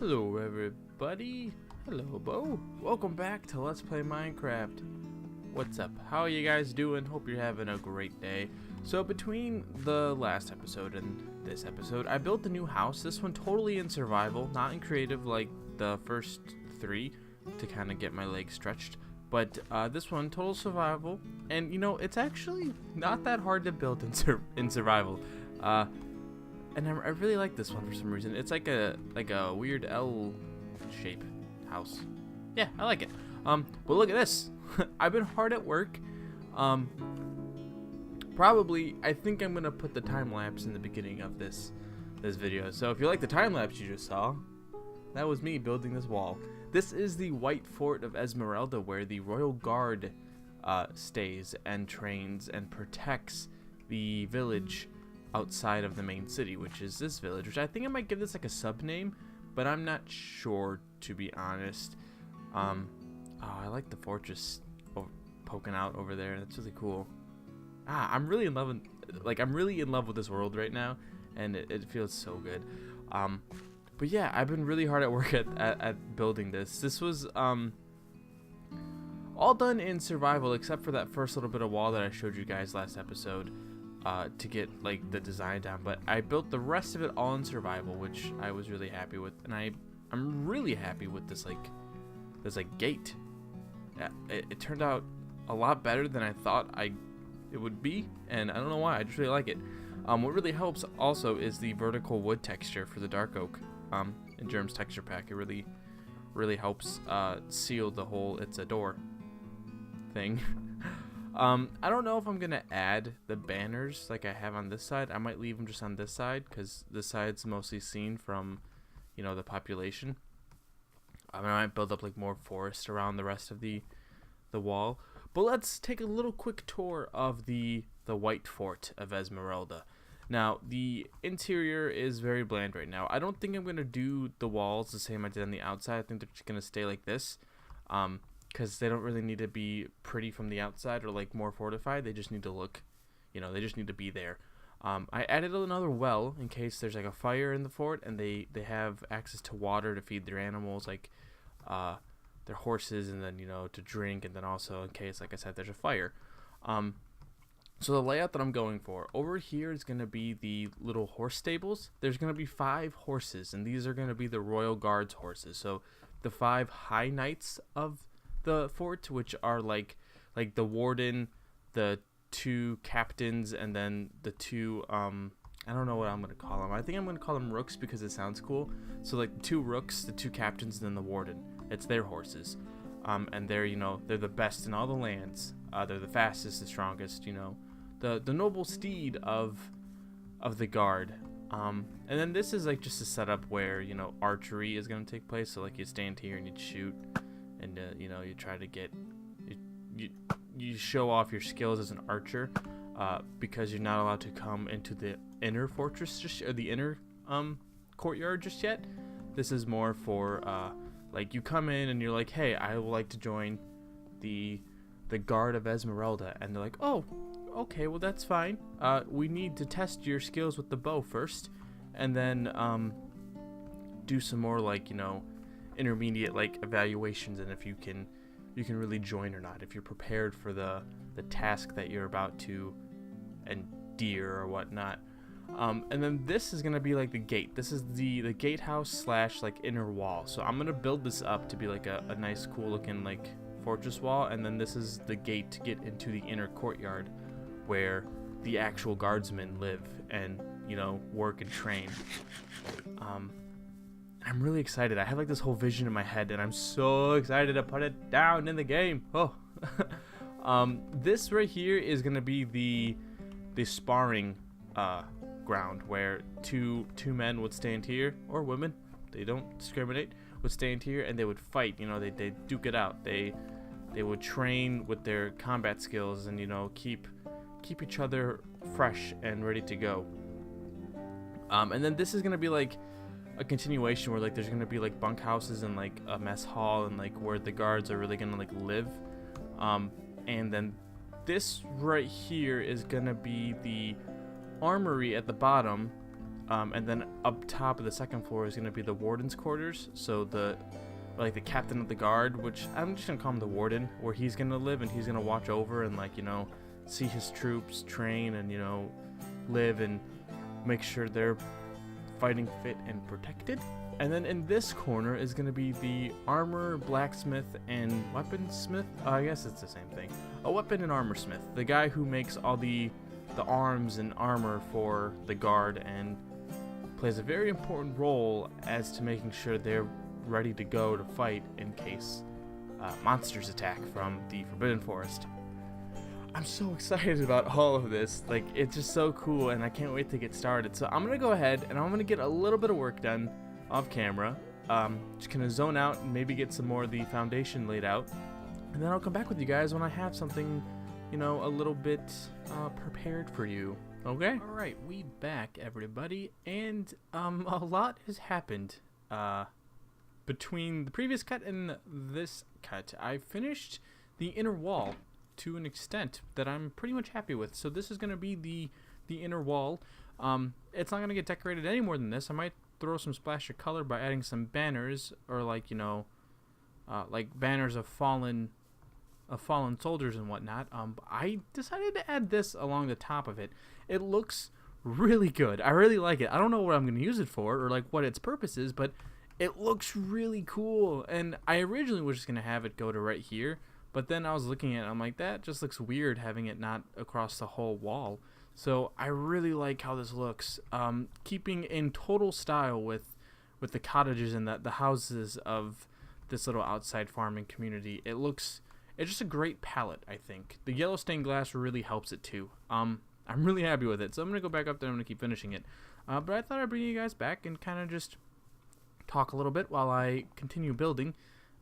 Hello everybody, hello Bo, welcome back to Let's Play Minecraft. What's up, how are you guys doing? Hope you're having a great day. So between the last episode and this episode, I built a new house, this one totally in survival, not in creative like the first three to kind of get my legs stretched. But this one, total survival, and you know, it's actually not that hard to build in survival. And I really like this one for some reason. It's like a weird L shape house. Yeah, I like it. But look at this. I've been hard at work. Probably I think I'm gonna put the time lapse in the beginning of this video. So if you like the time lapse you just saw, that was me building this wall. This is the White Fort of Esmeralda, where the Royal Guard stays and trains and protects the village outside of the main city, which is this village, which I think I might give this like a sub name, but I'm not sure, to be honest. Oh, I like the fortress poking out over there. That's really cool. I'm really in love with this world right now, and it feels so good. But yeah, I've been really hard at work at building this. This was all done in survival except for that first little bit of wall that I showed you guys last episode. To get like the design down, but I built the rest of it all in survival, which I was really happy with, and I'm really happy with this gate. Yeah, it turned out a lot better than I thought it would be, and I don't know why. I just really like it. What really helps also is the vertical wood texture for the dark oak in Germ's texture pack. It really helps seal the whole "it's a door" thing. I don't know if I'm gonna add the banners like I have on this side. I might leave them just on this side because this side's mostly seen from, you know, the population. I might build up like more forest around the rest of the wall. But let's take a little quick tour of the White Fort of Esmeralda. Now, the interior is very bland right now. I don't think I'm gonna do the walls the same I did on the outside. I think they're just gonna stay like this. Because they don't really need to be pretty from the outside or like more fortified. They just need to look, you know, they just need to be there. I added another well in case there's like a fire in the fort and they have access to water to feed their animals, like their horses, and then, you know, to drink, and then also in case, like I said, there's a fire. So the layout that I'm going for over here is going to be the little horse stables. There's going to be 5 horses, and these are going to be the Royal Guard's horses. So the 5 high knights of the fort, which are like the warden, the 2 captains, and then the 2 I don't know what I'm gonna call them. I think I'm gonna call them rooks because it sounds cool. So like the 2 rooks, the 2 captains, and then the warden. It's their horses, and they're, you know, they're the best in all the lands. They're the fastest, the strongest, you know, the noble steed of the guard. And then this is like just a setup where, you know, archery is gonna take place. So like you stand here and you shoot. And you know, you try to get you show off your skills as an archer, because you're not allowed to come into the inner fortress or the inner courtyard just yet. This is more for like you come in and you're like, hey, I would like to join the Guard of Esmeralda, and they're like, oh, okay, well that's fine. We need to test your skills with the bow first, and then do some more, like, you know, intermediate like evaluations, and if you can really join or not, if you're prepared for the task that you're about to endear or whatnot. And then this is gonna be like the gate. This is the gatehouse slash like inner wall. So I'm gonna build this up to be like a nice cool looking like fortress wall, and then this is the gate to get into the inner courtyard where the actual guardsmen live and, you know, work and train. I'm really excited. I have like this whole vision in my head, and I'm so excited to put it down in the game. Oh, this right here is gonna be the sparring ground where two men would stand here, or women, they don't discriminate, would stand here and they would fight. You know, they duke it out. They would train with their combat skills and, you know, keep each other fresh and ready to go. And then this is gonna be like a continuation where like there's gonna be like bunkhouses and like a mess hall and like where the guards are really gonna like live. And then this right here is gonna be the armory at the bottom, And then up top of the second floor is going to be the warden's quarters. So the captain of the guard, which I'm just going to call him the warden, where he's going to live and he's going to watch over and see his troops train and, live and make sure they're fighting fit and protected. And then in this corner is going to be the armor, blacksmith, and weaponsmith. I guess it's the same thing. A weapon and armor smith. The guy who makes all the arms and armor for the guard and plays a very important role as to making sure they're ready to go to fight in case monsters attack from the Forbidden Forest. I'm so excited about all of this. Like, it's just so cool, and I can't wait to get started. So I'm going to go ahead, and I'm going to get a little bit of work done off camera. Just going to zone out and maybe get some more of the foundation laid out. And then I'll come back with you guys when I have something, a little bit prepared for you. Okay? Alright, we back, everybody. And a lot has happened between the previous cut and this cut. I finished the inner wall to an extent that I'm pretty much happy with. So this is going to be the inner wall. It's not going to get decorated any more than this. I might throw some splash of color by adding some banners, or like banners of fallen soldiers and whatnot. I decided to add this along the top of it. It looks really good. I really like it. I don't know what I'm going to use it for or like what its purpose is, but it looks really cool. And I originally was just going to have it go to right here, but then I was looking at it, I'm like, that just looks weird having it not across the whole wall. So I really like how this looks, keeping in total style with the cottages and the houses of this little outside farming community. It's just a great palette, I think. The yellow stained glass really helps it too. I'm really happy with it. So I'm going to go back up there and I'm going to keep finishing it. But I thought I'd bring you guys back and kind of just talk a little bit while I continue building.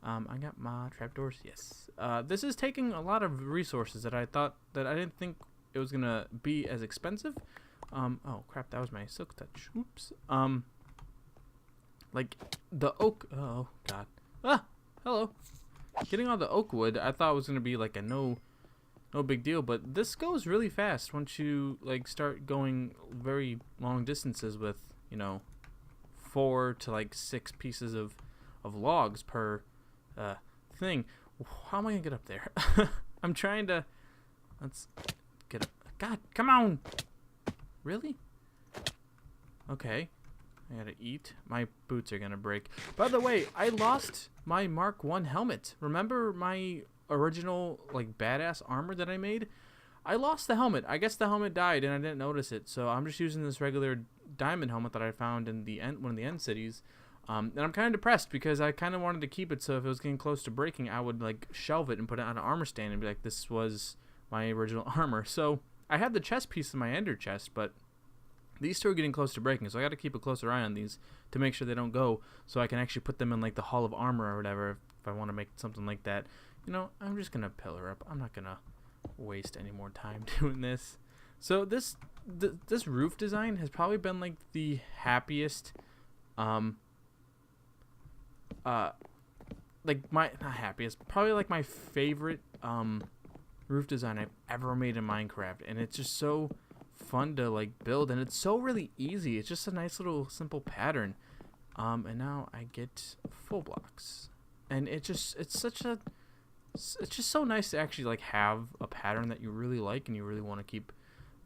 I got my trapdoors. Yes. This is taking a lot of resources that I didn't think it was gonna be as expensive. Oh crap, that was my silk touch. Oops. Like the oak. Oh god. Ah, hello. Getting all the oak wood, I thought was gonna be like a no big deal, but this goes really fast once you like start going very long distances with 4 to 6 pieces of logs per thing. How am I gonna get up there? I'm trying to. Let's get up. God, come on! Really? Okay. I gotta eat. My boots are gonna break. By the way, I lost my Mark 1 helmet. Remember my original badass armor that I made? I lost the helmet. I guess the helmet died and I didn't notice it. So I'm just using this regular diamond helmet that I found in one of the end cities. And I'm kind of depressed because I kind of wanted to keep it, so if it was getting close to breaking, I would shelve it and put it on an armor stand and be like, this was my original armor. So I had the chest piece in my ender chest, but these two are getting close to breaking, so I got to keep a closer eye on these to make sure they don't go, so I can actually put them in the Hall of Armor or whatever if I want to make something like that. I'm just gonna pillar up. I'm not gonna waste any more time doing this. So this roof design has probably been the happiest. Not happiest, probably my favorite roof design I've ever made in Minecraft, and it's just so fun to build, and it's so really easy. It's just a nice little simple pattern. And now I get full blocks, and it's just so nice to actually have a pattern that you really like and you really want to keep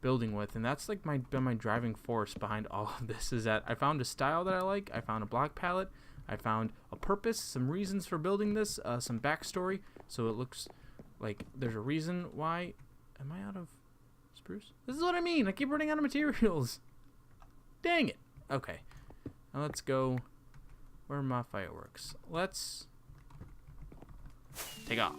building with. And that's been my driving force behind all of this, is that I found a style that I like, I found a block palette, I found a purpose, some reasons for building this, some backstory, so it looks like there's a reason why. Am I out of spruce? This is what I mean, I keep running out of materials. Dang it. Okay, now let's go. Where are my fireworks? Let's take off.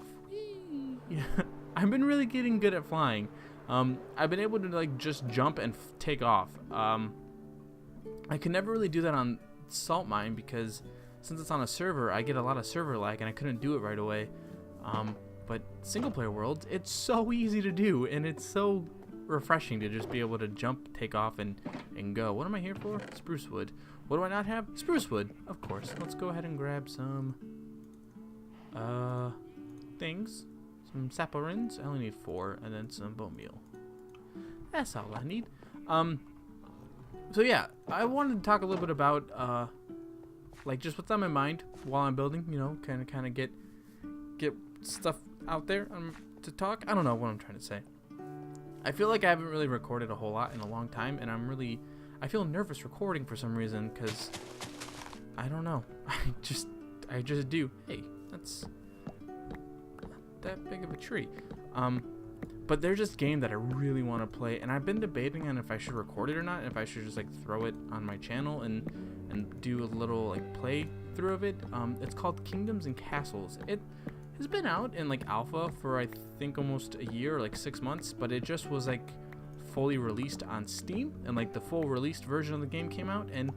I've been really getting good at flying. I've been able to just jump and take off. I could never really do that on Salt Mine because since it's on a server, I get a lot of server lag and I couldn't do it right away. But single player worlds, it's so easy to do, and it's so refreshing to just be able to jump, take off, and go. What am I here for? Spruce wood. What do I not have? Spruce wood, of course. Let's go ahead and grab some things. Some saplings. I only need 4, and then some bone meal. That's all I need. So yeah, I wanted to talk a little bit about like just what's on my mind while I'm building. You know, kind of get stuff out there to talk. I don't know what I'm trying to say. I feel like I haven't really recorded a whole lot in a long time, and I feel nervous recording for some reason because I don't know. I just do. Hey, that's not that big of a tree. But there's this game that I really want to play, and I've been debating on if I should record it or not, and if I should just like throw it on my channel and do a little like play through of it. It's called Kingdoms and Castles. It has been out in like alpha for I think almost a year, or like 6 months, but it just was like fully released on Steam, and like the full released version of the game came out, and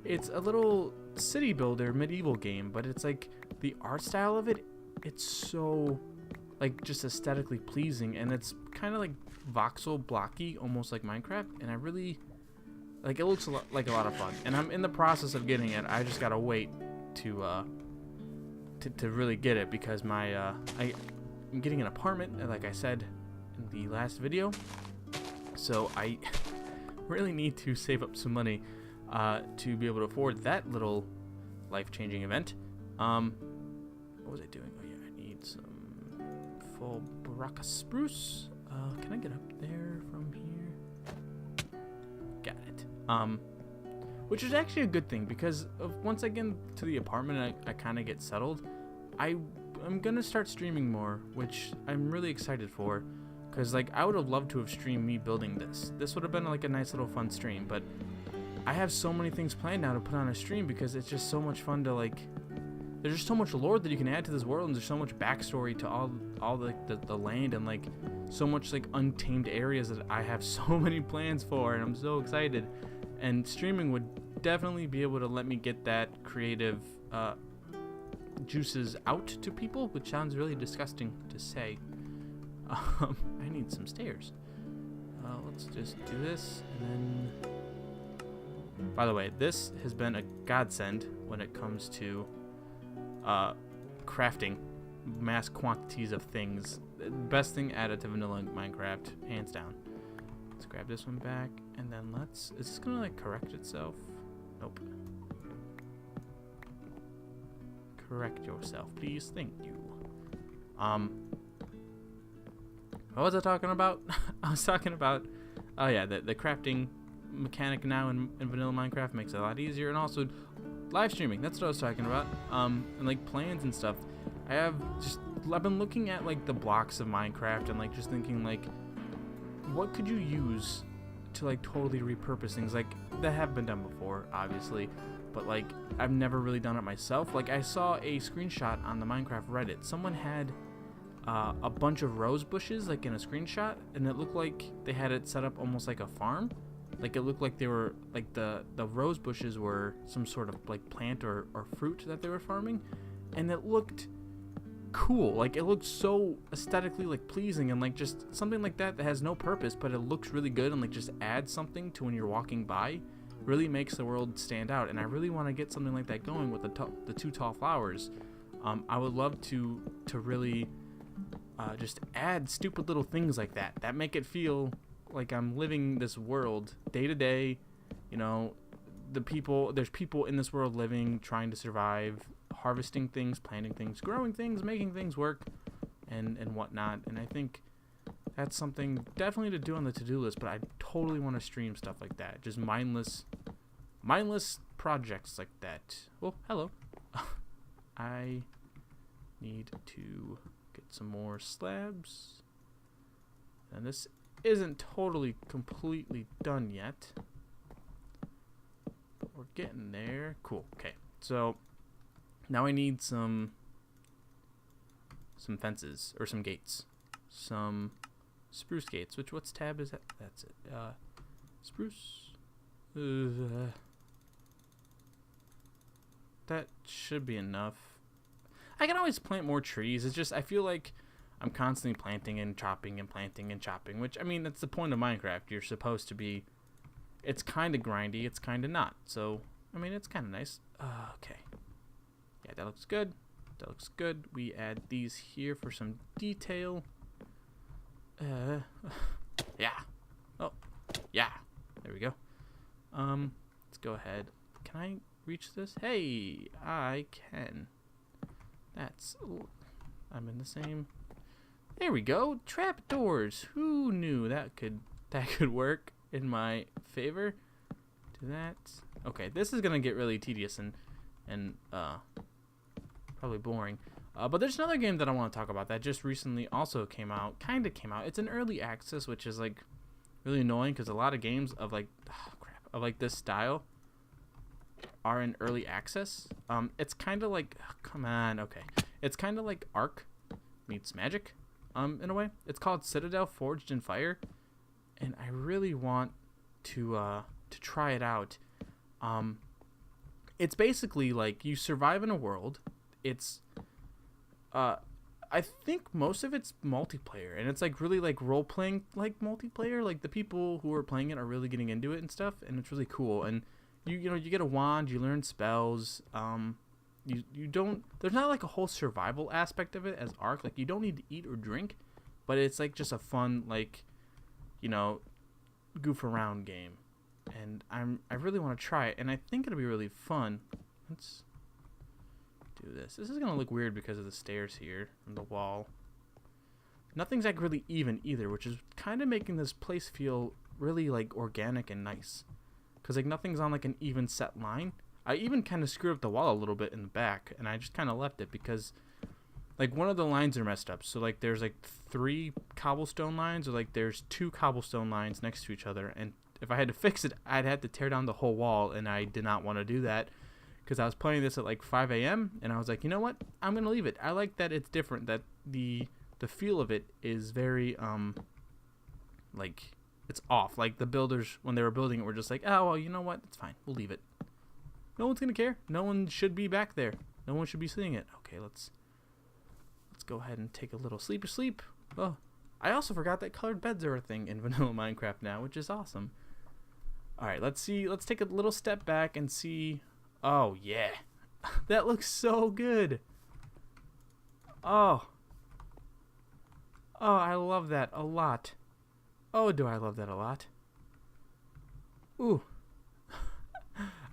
it's a little city builder medieval game, but it's like the art style of it, it's so like just aesthetically pleasing, and it's kind of like voxel blocky, almost like Minecraft, and I really like it. Looks like a lot of fun, and I'm in the process of getting it. I just gotta wait to really get it, because I'm getting an apartment, like I said in the last video, so I really need to save up some money to be able to afford that little life-changing event. What was I doing? Oh yeah, I need some full Baraka spruce. Can I get up there from here? Got it. Which is actually a good thing, because once I get to the apartment, I kind of get settled. I'm gonna start streaming more, which I'm really excited for, because like I would have loved to have streamed me building this. This would have been like a nice little fun stream, but I have so many things planned now to put on a stream, because it's just so much fun to like. There's just so much lore that you can add to this world, and there's so much backstory to all the land, and like so much like untamed areas that I have so many plans for, and I'm so excited. And streaming would definitely be able to let me get that creative juices out to people, which sounds really disgusting to say. I need some stairs. Let's just do this, and then. By the way, this has been a godsend when it comes to crafting mass quantities of things. Best thing added to vanilla Minecraft, hands down. Let's grab this one back, and then is this gonna like correct itself? Nope. Correct yourself, please. Thank you. What was I talking about? I was talking about, oh yeah, the crafting mechanic now in vanilla Minecraft makes it a lot easier, and also live streaming. That's what I was talking about. And like plans and stuff. I've been looking at like the blocks of Minecraft, and like just thinking like, what could you use to like totally repurpose things like that have been done before, obviously, but like I've never really done it myself. Like I saw a screenshot on the Minecraft Reddit. Someone had a bunch of rose bushes like in a screenshot, and it looked like they had it set up almost like a farm. Like it looked like they were like the rose bushes were some sort of like plant or fruit that they were farming, and it looked cool. Like it looked so aesthetically like pleasing, and like just something like that has no purpose, but it looks really good, and like just adds something to when you're walking by. Really makes the world stand out, and I really want to get something like that going with the two tall flowers. I would love to really just add stupid little things like that make it feel like I'm living this world day to day. You know, there's people in this world living, trying to survive, harvesting things, planting things, growing things, making things work, and whatnot. And I think that's something definitely to do on the to-do list, but I totally want to stream stuff like that. Just mindless projects like that. Oh, hello. I need to get some more slabs. And this isn't totally completely done yet, but we're getting there. Cool. Okay, so now I need some fences, or some gates, some spruce gates. What's tab is that? That's it. Spruce. That should be enough. I can always plant more trees. It's just I feel like I'm constantly planting and chopping and planting and chopping, which, I mean, that's the point of Minecraft. You're supposed to be, it's kind of grindy, it's kind of not. So, I mean, it's kind of nice. Okay. Yeah, that looks good. That looks good. We add these here for some detail. Yeah. Oh, yeah. There we go. go ahead. Can I reach this? Hey, I can. I'm in the same. There we go. Trapdoors. Who knew that could work in my favor? Do that. Okay, this is gonna get really tedious and probably boring. But there's another game that I want to talk about that just recently also came out. It's an early access, which is like really annoying because a lot of games of like this style are in early access. It's kind of like come on, okay. It's kind of like Ark meets Magic, in a way. It's called Citadel Forged in Fire, and I really want to try it out. It's basically like you survive in a world. It's I think most of it's multiplayer, and it's like really like role playing like multiplayer. Like the people who are playing it are really getting into it and stuff, and it's really cool. And you know you get a wand, you learn spells. You don't. There's not like a whole survival aspect of it as Ark. Like you don't need to eat or drink, but it's like just a fun like, you know, goof around game. And I really want to try it, and I think it'll be really fun. Let's do this. This is gonna look weird because of the stairs here and the wall. Nothing's like really even either, which is kind of making this place feel really like organic and nice. Cause like nothing's on like an even set line. I even kind of screwed up the wall a little bit in the back, and I just kind of left it because like one of the lines are messed up. So like there's like 3 cobblestone lines, or like there's 2 cobblestone lines next to each other, and if I had to fix it, I'd have to tear down the whole wall, and I did not want to do that because I was playing this at like 5 a.m. and I was like, you know what? I'm gonna leave it. I like that it's different. That the feel of it is very like it's off. Like the builders when they were building it were just like, oh well, you know what? It's fine. We'll leave it. No one's gonna care. No one should be back there. No one should be seeing it. Okay, let's go ahead and take a little sleep. Oh, I also forgot that colored beds are a thing in vanilla Minecraft now, which is awesome. All right, let's see. Let's take a little step back and see. Oh, yeah. That looks so good. Oh. Oh, I love that a lot. Oh, do I love that a lot. Ooh.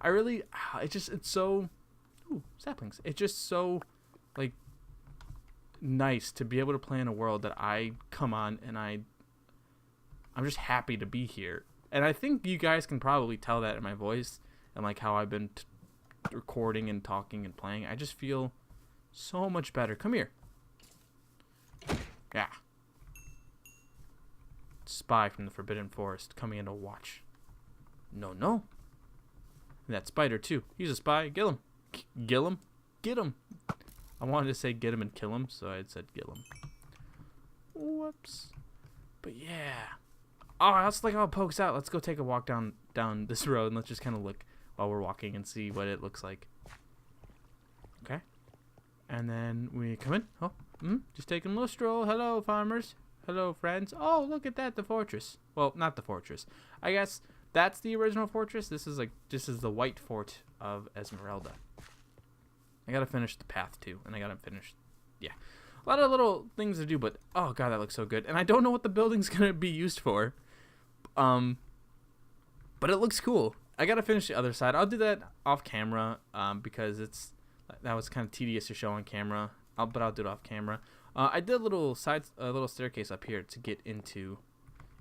It's so, ooh, saplings. It's just so, like, nice to be able to play in a world that I come on and I'm just happy to be here. And I think you guys can probably tell that in my voice and like how I've been recording and talking and playing. I just feel so much better. Come here. Yeah. Spy from the Forbidden Forest coming in to watch. No. And that spider too. He's a spy. Get him. I wanted to say get him and kill him, so I said kill him. Whoops. But yeah. Oh, I also like how it pokes out. Let's go take a walk down this road and let's just kind of look while we're walking and see what it looks like. Okay. And then we come in. Oh, just taking a little stroll. Hello, farmers. Hello, friends. Oh, look at that, the fortress. Well, not the fortress. I guess that's the original fortress. This is the white fort of Esmeralda. I gotta finish the path too, and I gotta finish. Yeah, a lot of little things to do, but oh god, that looks so good. And I don't know what the building's gonna be used for, but it looks cool. I gotta finish the other side. I'll do that off camera, because that was kind of tedious to show on camera. But I'll do it off camera. I did a little staircase up here to get into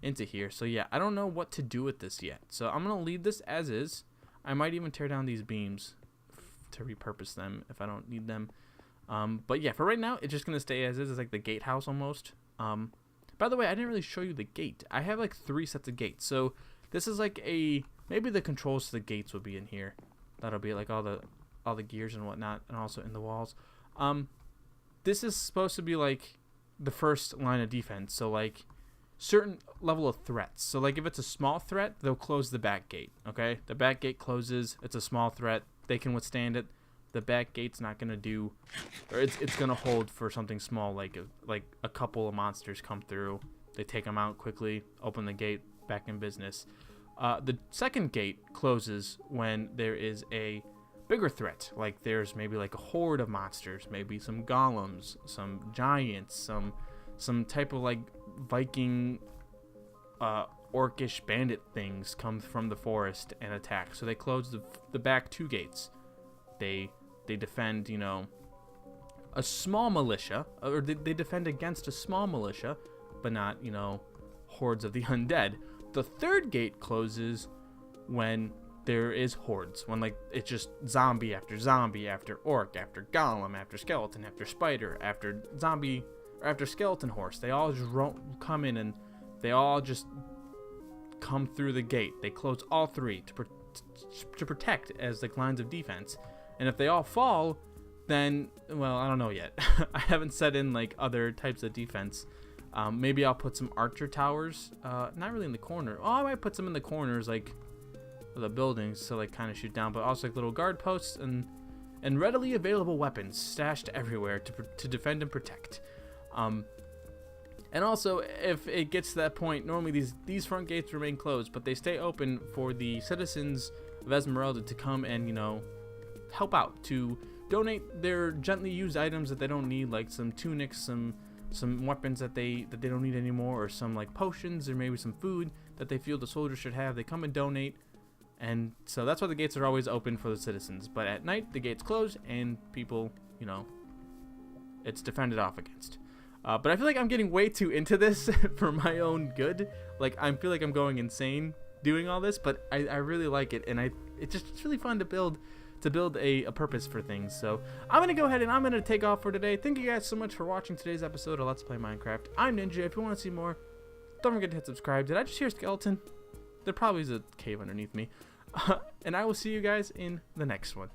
here. So yeah, I don't know what to do with this yet. So I'm gonna leave this as is. I might even tear down these beams to repurpose them if I don't need them. But yeah, for right now, it's just gonna stay as is. It's like the gatehouse almost. By the way, I didn't really show you the gate. I have like 3 sets of gates. So this is like maybe the controls to the gates will be in here. That'll be like all the gears and whatnot, and also in the walls. This is supposed to be like the first line of defense. So like certain level of threats. So like if it's a small threat, they'll close the back gate. Okay, the back gate closes. It's a small threat. They can withstand it. The back gate's not gonna do, or it's gonna hold for something small, like a couple of monsters come through. They take them out quickly. Open the gate. Back in business. The second gate closes when there is a bigger threat, like there's maybe like a horde of monsters, maybe some golems, some giants, some type of like Viking orcish bandit things come from the forest and attack. So they close the back 2 gates. They defend, you know, a small militia, or they defend against a small militia, but not, you know, hordes of the undead. The 3rd gate closes when there is hordes, when like it's just zombie after orc after golem after skeleton after spider after zombie or after skeleton horse. They all just come in and they all just come through the gate. They close all 3 to protect as like lines of defense. And if they all fall, then, well, I don't know yet. I haven't set in like other types of defense. Maybe I'll put some archer towers, not really in the corner. Oh, I might put some in the corners, like the buildings, to like kind of shoot down, but also like little guard posts and readily available weapons stashed everywhere to defend and protect. And also, if it gets to that point, normally these front gates remain closed, but they stay open for the citizens of Esmeralda to come and, you know, help out, to donate their gently used items that they don't need, like some tunics, some weapons that they don't need anymore, or some like potions, or maybe some food that they feel the soldiers should have. They come and donate. And so that's why the gates are always open for the citizens. But at night, the gates close and people, you know, it's defended off against. But I feel like I'm getting way too into this for my own good. Like, I feel like I'm going insane doing all this, but I really like it. And it's really fun to build a purpose for things. So I'm going to go ahead and I'm going to take off for today. Thank you guys so much for watching today's episode of Let's Play Minecraft. I'm Ninja. If you want to see more, don't forget to hit subscribe. Did I just hear a skeleton? There probably is a cave underneath me. And I will see you guys in the next one.